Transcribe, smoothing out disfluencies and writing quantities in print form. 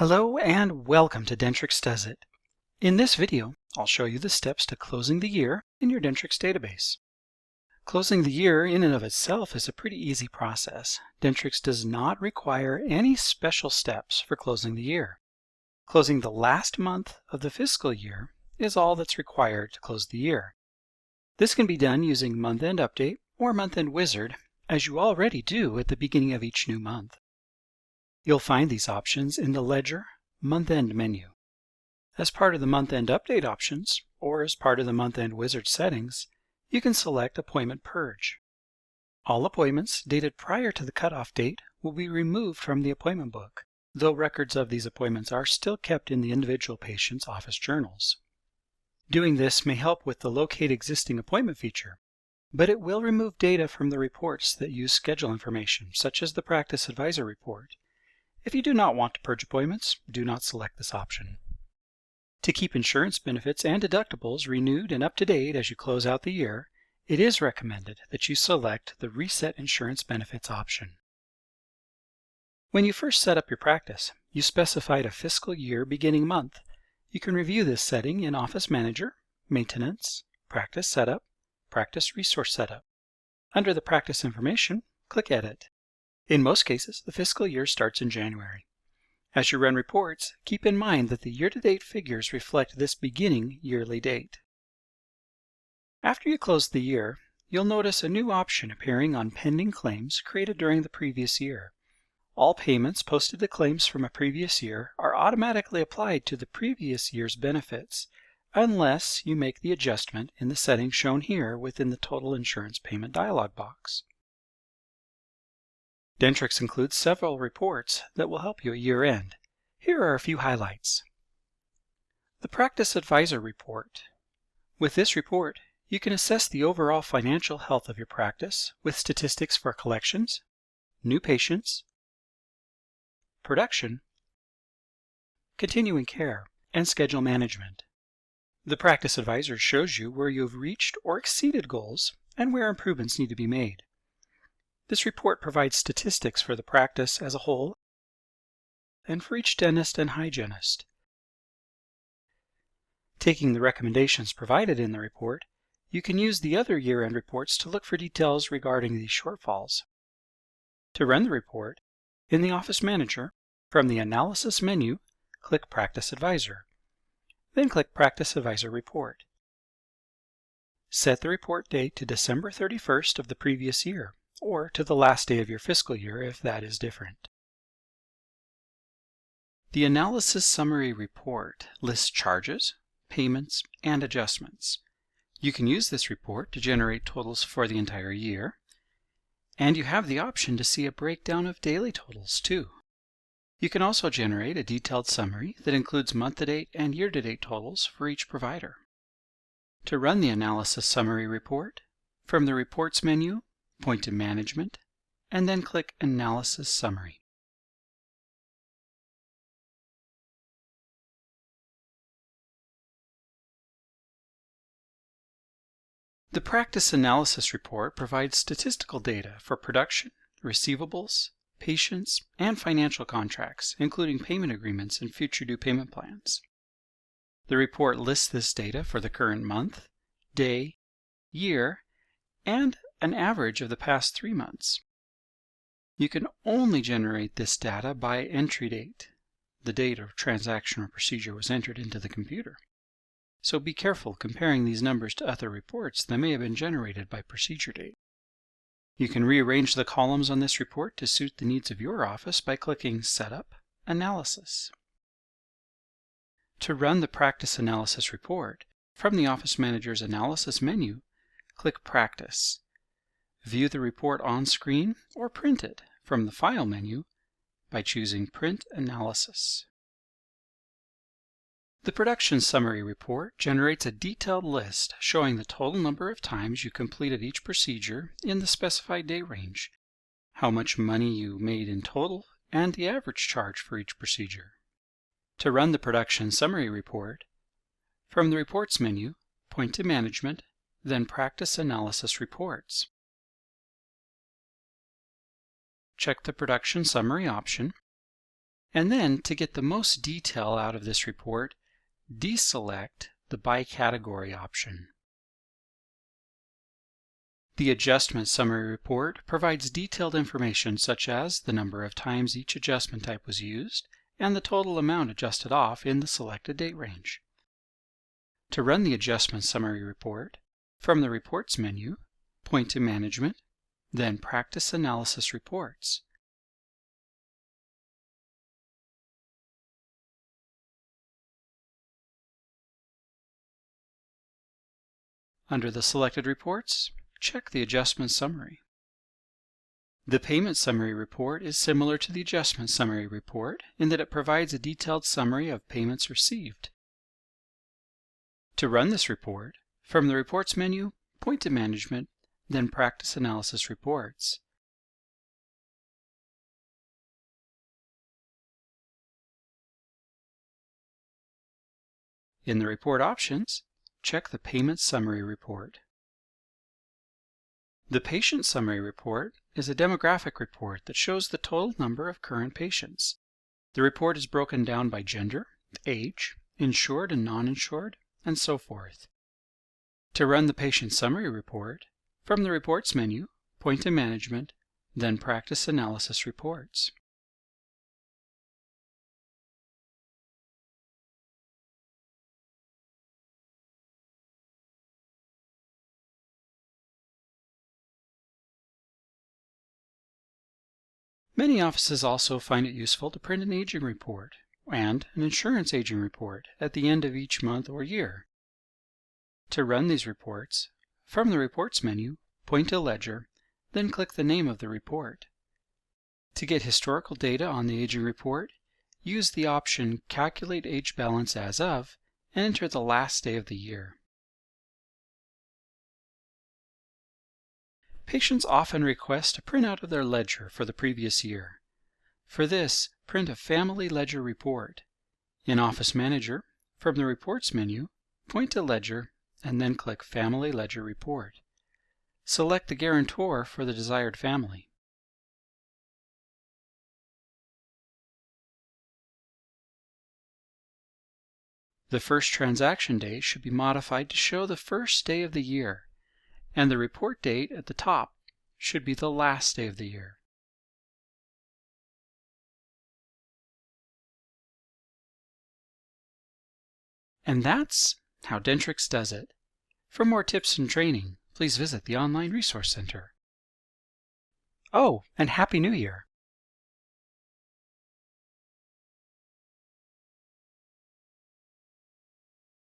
Hello and welcome to Dentrix Does It. In this video, I'll show you the steps to closing the year in your Dentrix database. Closing the year in and of itself is a pretty easy process. Dentrix does not require any special steps for closing the year. Closing the last month of the fiscal year is all that's required to close the year. This can be done using Month-End Update or Month-End Wizard, as you already do at the beginning of each new month. You'll find these options in the Ledger Month-End menu. As part of the Month-End Update options, or as part of the Month-End Wizard settings, you can select Appointment Purge. All appointments dated prior to the cutoff date will be removed from the appointment book, though records of these appointments are still kept in the individual patient's office journals. Doing this may help with the Locate Existing Appointment feature, but it will remove data from the reports that use schedule information, such as the Practice Advisor report. If you do not want to purge appointments, do not select this option. To keep insurance benefits and deductibles renewed and up to date as you close out the year, it is recommended that you select the Reset Insurance Benefits option. When you first set up your practice, you specified a fiscal year beginning month. You can review this setting in Office Manager, Maintenance, Practice Setup, Practice Resource Setup. Under the Practice Information, click Edit. In most cases, the fiscal year starts in January. As you run reports, keep in mind that the year-to-date figures reflect this beginning yearly date. After you close the year, you'll notice a new option appearing on pending claims created during the previous year. All payments posted to claims from a previous year are automatically applied to the previous year's benefits, unless you make the adjustment in the settings shown here within the Total Insurance Payment dialog box. Dentrix includes several reports that will help you at year-end. Here are a few highlights. The Practice Advisor report. With this report, you can assess the overall financial health of your practice with statistics for collections, new patients, production, continuing care, and schedule management. The Practice Advisor shows you where you have reached or exceeded goals and where improvements need to be made. This report provides statistics for the practice as a whole and for each dentist and hygienist. Taking the recommendations provided in the report, you can use the other year-end reports to look for details regarding these shortfalls. To run the report, in the Office Manager, from the Analysis menu, click Practice Advisor. Then click Practice Advisor Report. Set the report date to December 31st of the previous year, or to the last day of your fiscal year if that is different. The Analysis Summary Report lists charges, payments, and adjustments. You can use this report to generate totals for the entire year, and you have the option to see a breakdown of daily totals too. You can also generate a detailed summary that includes month-to-date and year-to-date totals for each provider. To run the Analysis Summary Report, from the Reports menu, point to Management, and then click Analysis Summary. The Practice Analysis Report provides statistical data for production, receivables, patients, and financial contracts, including payment agreements and future due payment plans. The report lists this data for the current month, day, year, and an average of the past 3 months. You can only generate this data by entry date, the date a transaction or procedure was entered into the computer. So be careful comparing these numbers to other reports that may have been generated by procedure date. You can rearrange the columns on this report to suit the needs of your office by clicking Setup, Analysis. To run the Practice Analysis Report, from the Office Manager's Analysis menu, click Practice. View the report on screen or print it from the File menu by choosing Print Analysis. The Production Summary Report generates a detailed list showing the total number of times you completed each procedure in the specified day range, how much money you made in total, and the average charge for each procedure. To run the Production Summary Report, from the Reports menu, point to Management, then Practice Analysis Reports. Check the Production Summary option, And then, to get the most detail out of this report, deselect the by category option. The Adjustment Summary Report provides detailed information such as the number of times each adjustment type was used and the total amount adjusted off in the selected date range. To run the Adjustment Summary Report, from the Reports menu, point to Management, then Practice Analysis Reports. Under the selected reports, check the Adjustment Summary. The Payment Summary Report is similar to the Adjustment Summary Report in that it provides a detailed summary of payments received. To run this report, from the Reports menu, point to Management, then Practice Analysis Reports. In the Report options, check the Payment Summary Report. The Patient Summary Report is a demographic report that shows the total number of current patients. The report is broken down by gender, age, insured and non-insured, and so forth. To run the Patient Summary Report, from the Reports menu, point to Management, then Practice Analysis Reports. Many offices also find it useful to print an aging report and an insurance aging report at the end of each month or year. To run these reports, from the Reports menu, point to Ledger, then click the name of the report. To get historical data on the aging report, use the option Calculate Age Balance As Of and enter the last day of the year. Patients often request a printout of their ledger for the previous year. For this, print a Family Ledger Report. In Office Manager, from the Reports menu, point to Ledger and then click Family Ledger Report. Select the guarantor for the desired family. The first transaction day should be modified to show the first day of the year, and the report date at the top should be the last day of the year. And that's how Dentrix does it. For more tips and training, please visit the Online Resource Center. Oh, and Happy New Year!